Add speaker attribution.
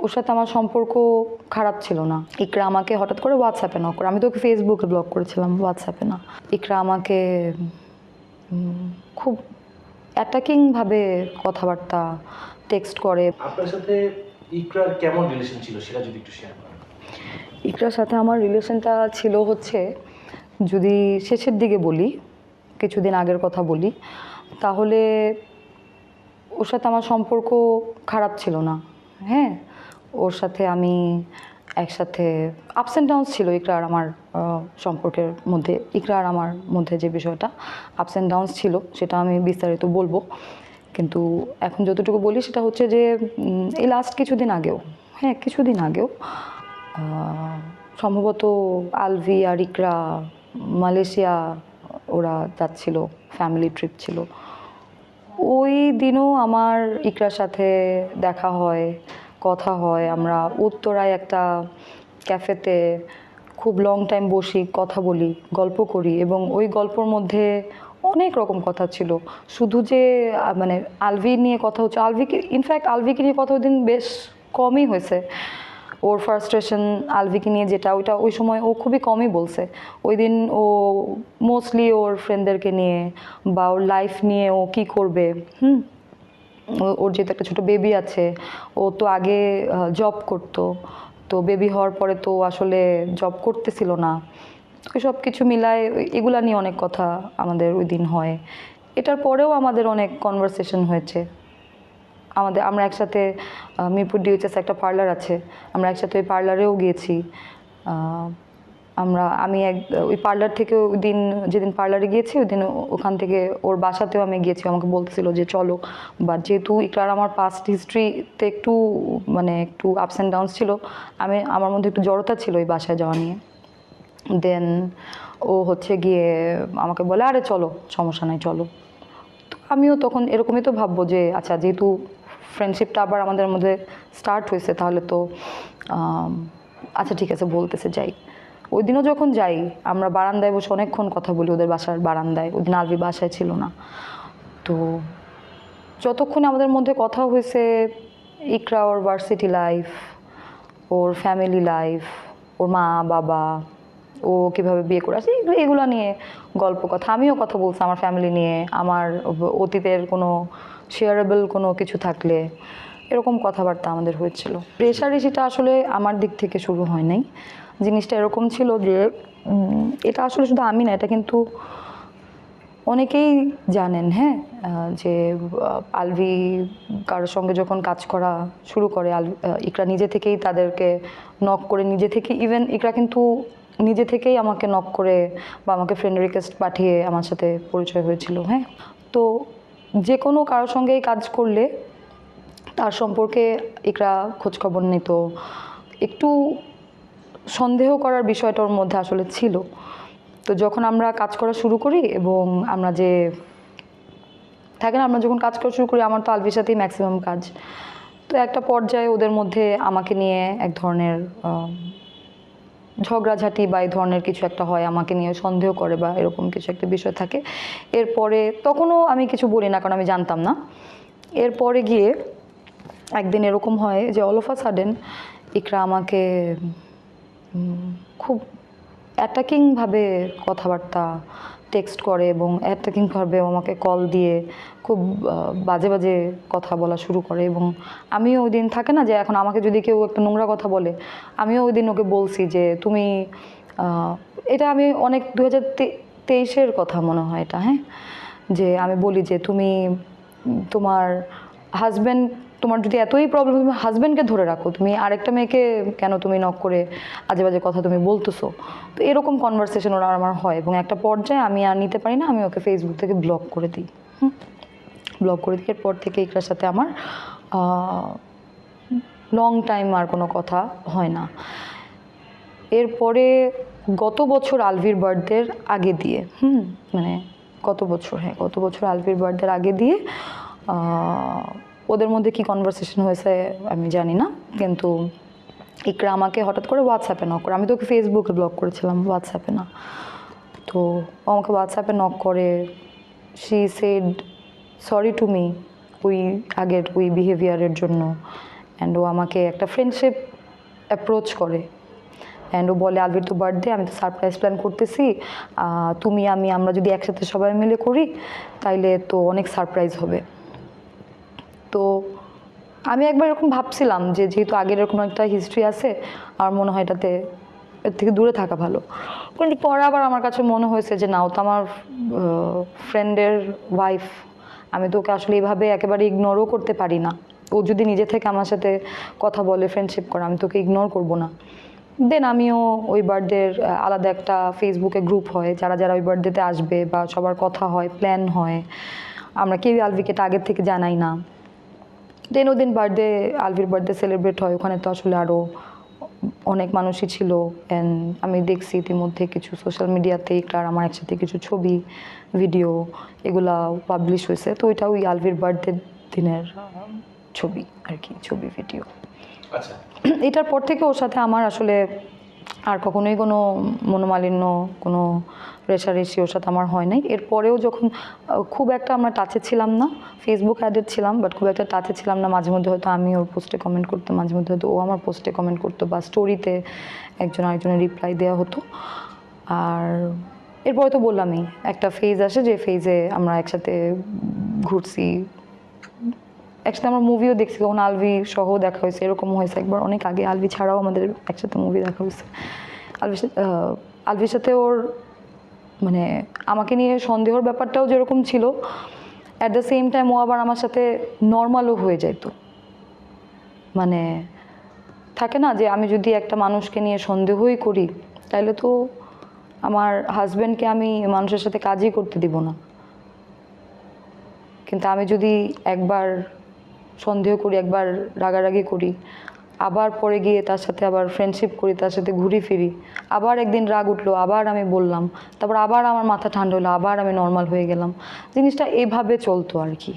Speaker 1: ওর সাথে আমার সম্পর্ক খারাপ ছিল না। ইকরা আমাকে হঠাৎ করে হোয়াটসঅ্যাপে নক করে, আমি তো ওকে ফেসবুকে ব্লক করেছিলাম, হোয়াটসঅ্যাপে না। ইকরা আমাকে খুব অ্যাটাকিংভাবে কথাবার্তা টেক্সট করে।
Speaker 2: আপনার সাথে ইকরার কেমন রিলেশন ছিল সেটা যদি একটু শেয়ার করেন।
Speaker 1: ইকরার সাথে আমার রিলেশনটা ছিল হচ্ছে, যদি শেষের দিকে বলি, কিছুদিন আগের কথা বলি, তাহলে ওর সাথে আমার সম্পর্ক খারাপ ছিল না। হ্যাঁ, ওর সাথে আমি একসাথে আপস অ্যান্ড ডাউনস ছিল ইকরা আর আমার সম্পর্কের মধ্যে। ইকরা আর আমার মধ্যে যে বিষয়টা আপস অ্যান্ড ডাউনস ছিল সেটা আমি বিস্তারিত বলবো, কিন্তু এখন যতটুকু বলি সেটা হচ্ছে যে এই লাস্ট কিছুদিন আগেও, হ্যাঁ কিছুদিন আগেও সম্ভবত আলভি আর ইকরা মালয়েশিয়া ওরা যাচ্ছিল, ফ্যামিলি ট্রিপ ছিল। ওই দিনও আমার ইকরার সাথে দেখা হয়, কথা হয়। আমরা উত্তরায় একটা ক্যাফেতে খুব লং টাইম বসি, কথা বলি, গল্প করি, এবং ওই গল্পর মধ্যে অনেক রকম কথা ছিল। শুধু যে মানে আলভি নিয়ে কথা হচ্ছে, আলভিকে ইনফ্যাক্ট আলভিকে নিয়ে কথা ওই দিন বেশ কমই হয়েছে। ওর ফার্স্ট্রেশন আলভিকে নিয়ে যেটা, ওইটা ওই সময় ও খুবই কমই বলছে। ওই দিন ও মোস্টলি ওর ফ্রেন্ডদেরকে নিয়ে বা ওর লাইফ নিয়ে ও কী করবে, ওর যেহেতু একটা ছোটো বেবি আছে, ও তো আগে জব করতো, তো বেবি হওয়ার পরে তো আসলে জব করতেছিল না। তো সব কিছু মিলায় এগুলা নিয়ে অনেক কথা আমাদের ওই দিন হয়। এটার পরেও আমাদের অনেক কনভারসেশন হয়েছে। আমরা একসাথে মিরপুর ডিএইচএস একটা পার্লার আছে, আমরা একসাথে ওই পার্লারেও গিয়েছি। আমি ওই পার্লার থেকে ওই দিন যেদিন পার্লারে গিয়েছি ওই দিন ওখান থেকে ওর বাসাতেও আমি গিয়েছি। আমাকে বলতেছিল যে চলো, বাট যেহেতু ইকরার আমার পাস্ট হিস্ট্রিতে একটু একটু আপস অ্যান্ড ডাউনস ছিল, আমার মধ্যে একটু জড়তা ছিল ওই বাসায় যাওয়া নিয়ে। দেন ও হচ্ছে গিয়ে আমাকে বলে আরে চলো, সমস্যা নাই চলো। তো আমিও তখন এরকমই তো ভাববো যে আচ্ছা, যেহেতু ফ্রেন্ডশিপটা আবার আমাদের মধ্যে স্টার্ট হয়েছে, তাহলে তো আচ্ছা ঠিক আছে বলতেছে যাই। ওই দিনও যখন যাই, আমরা বারান্দায় বসে অনেকক্ষণ কথা বলি, ওদের বাসার বারান্দায়। ওই দিন আলভি বাসায় ছিল না। তো যতক্ষণে আমাদের মধ্যে কথা হয়েছে, ইকরা ওর ভার্সিটি লাইফ, ওর ফ্যামিলি লাইফ, ওর মা বাবা, ও কীভাবে বিয়ে করে আসে, এগুলো নিয়ে গল্প কথা। আমিও কথা বলছি আমার ফ্যামিলি নিয়ে, আমার অতীতের কোনো শেয়ারেবল কোনো কিছু থাকলে, এরকম কথাবার্তা আমাদের হয়েছিল। রেষারেষিটা আসলে আমার দিক থেকে শুরু হয় নাই। জিনিসটা এরকম ছিল যে এটা আসলে শুধু আমি না, এটা কিন্তু অনেকেই জানেন, হ্যাঁ, যে আলভি কারোর সঙ্গে যখন কাজ করা শুরু করে, ইকরা নিজে থেকেই তাদেরকে নক করে, নিজে থেকে ইভেন ইকরা কিন্তু নিজে থেকেই আমাকে নক করে বা আমাকে ফ্রেন্ড রিকোয়েস্ট পাঠিয়ে আমার সাথে পরিচয় হয়েছিল। হ্যাঁ, তো যে কোনো কারোর সঙ্গেই কাজ করলে তার সম্পর্কে ইকরা খোঁজখবর নিত। একটু সন্দেহ করার বিষয়টা ওর মধ্যে আসলে ছিল। তো যখন আমরা কাজ করা শুরু করি এবং আমরা যে থাকেন, আমরা যখন কাজ করা শুরু করি, আমার তো আলভির সাথেই ম্যাক্সিমাম কাজ। তো একটা পর্যায়ে ওদের মধ্যে আমাকে নিয়ে এক ধরনের ঝগড়াঝাঁটি বা এই ধরনের কিছু একটা হয়, আমাকে নিয়ে সন্দেহ করে বা এরকম কিছু একটা বিষয় থাকে। এরপরে তখনও আমি কিছু বলি না, কারণ আমি জানতাম না। এরপরে গিয়ে একদিন এরকম হয় যে অল অফ আ সাডেন ইকরা আমাকে খুব অ্যাটাকিংভাবে কথাবার্তা টেক্সট করে এবং অ্যাটাকিংভাবে আমাকে কল দিয়ে খুব বাজে বাজে কথা বলা শুরু করে। এবং আমিও ওই দিন থাকে না যে এখন আমাকে যদি কেউ একটা নোংরা কথা বলে, আমিও ওই দিন ওকে বলছি যে তুমি, এটা আমি অনেক 2023-এর কথা মনে হয় এটা, হ্যাঁ, যে আমি বলি যে তুমি তোমার হাজব্যান্ড, তোমার যদি এতই প্রবলেম, তুমি হাজব্যান্ডকে ধরে রাখো, তুমি আরেকটা মেয়েকে কেন তুমি নক করে আজে বাজে কথা তুমি বলতেছো। তো এরকম কনভারসেশন ওরা আমার হয় এবং একটা পর্যায়ে আমি আর নিতে পারি না, আমি ওকে ফেসবুক থেকে ব্লক করে দিই। ব্লক করে দিই। এরপর থেকে ইকরার সাথে আমার লং টাইম আর কোনো কথা হয় না। এরপরে গত বছর আলভির বার্থডের আগে দিয়ে, গত বছর আলভির বার্থডের আগে দিয়ে ওদের মধ্যে কি কনভারসেশন হয়েছে আমি জানি না, কিন্তু ইকরা আমাকে হঠাৎ করে হোয়াটসঅ্যাপে নক করে, আমি তো ওকে ফেসবুকে ব্লক করেছিলাম, হোয়াটসঅ্যাপে না। তো ও আমাকে হোয়াটসঅ্যাপে নক করে, she said sorry to me ওই আগের ওই বিহেভিয়ারের জন্য, অ্যান্ড ও আমাকে একটা ফ্রেন্ডশিপ অ্যাপ্রোচ করে অ্যান্ড ও বলে আলভির তো বার্থডে, আমি তো সারপ্রাইজ প্ল্যান করতেছি, তুমি আমরা যদি একসাথে সবাই মিলে করি তাইলে তো অনেক সারপ্রাইজ হবে। তো আমি একবার এরকম ভাবছিলাম যে যেহেতু আগের এরকম একটা হিস্ট্রি আছে, আমার মনে হয় এটাতে এর থেকে দূরে থাকা ভালো। কিন্তু পরে আবার আমার কাছে মনে হয়েছে যে না, ও তো আমার ফ্রেন্ডের ওয়াইফ, আমি তো ওকে আসলে এইভাবে একেবারে ইগনোরও করতে পারি না। ও যদি নিজে থেকে আমার সাথে কথা বলে, ফ্রেন্ডশিপ করে, আমি তোকে ইগনোর করব না। দেন আমিও ওই বার্থডের আলাদা একটা ফেসবুকে গ্রুপ হয়, যারা যারা ওই বার্থডেতে আসবে বা সবার কথা হয়, প্ল্যান হয়, আমরা কেউই আলভিকে আগের থেকে জানাই না। দেন ওদিন বার্থডে, আলভির বার্থডে সেলিব্রেট হয়, ওখানে তো আসলে আরও অনেক মানুষই ছিল। অ্যান্ড আমি দেখছি ইতিমধ্যে কিছু সোশ্যাল মিডিয়াতে ইকরার আমার একসাথে কিছু ছবি, ভিডিও এগুলা পাবলিশ হয়েছে। তো ওইটা ওই আলভির বার্থডে দিনের ছবি আর কি, ছবি ভিডিও।
Speaker 2: আচ্ছা,
Speaker 1: এটার পর থেকে ওর সাথে আমার আসলে আর কখনোই কোনো মনোমালিন্য, কোনো রেষারেষি ওর সাথে আমার হয় নাই। এরপরেও যখন খুব একটা আমরা টাচে ছিলাম না, ফেসবুক অ্যাডেড ছিলাম বাট খুব একটা টাচে ছিলাম না, মাঝে মধ্যে হয়তো আমি ওর পোস্টে কমেন্ট করতাম, মাঝে মধ্যে হয়তো ও আমার পোস্টে কমেন্ট করতো, বা স্টোরিতে একজন আরেকজনের রিপ্লাই দেওয়া হতো। আর এরপরে তো বললামই, একটা ফেজ আসে যে ফেজে আমরা একসাথে ঘুরছি, একসাথে আমরা মুভিও দেখছি, তখন আলভি সহ দেখা হয়েছে, এরকম হয়েছে একবার অনেক আগে। আলভি ছাড়াও আমাদের একসাথে মুভি দেখা হয়েছে। আলভির সাথে ওর মানে আমাকে নিয়ে সন্দেহর ব্যাপারটাও যেরকম ছিল, অ্যাট দ্য সেম টাইম ও আবার আমার সাথে নর্মালও হয়ে যেত। মানে থাকে না যে আমি যদি একটা মানুষকে নিয়ে সন্দেহই করি, তাহলে তো আমার হাজব্যান্ডকে আমি মানুষের সাথে কাজই করতে দিব না। কিন্তু আমি যদি একবার সন্দেহ করি, একবার রাগারাগি করি, আবার পরে গিয়ে তার সাথে আবার ফ্রেন্ডশিপ করি, তার সাথে ঘুরি ফিরি, আবার একদিন রাগ উঠলো, আবার আমি বললাম, তারপর আবার আমার মাথা ঠান্ডা হলো, আবার আমি নর্মাল হয়ে গেলাম, জিনিসটা এভাবে চলতো আর কি।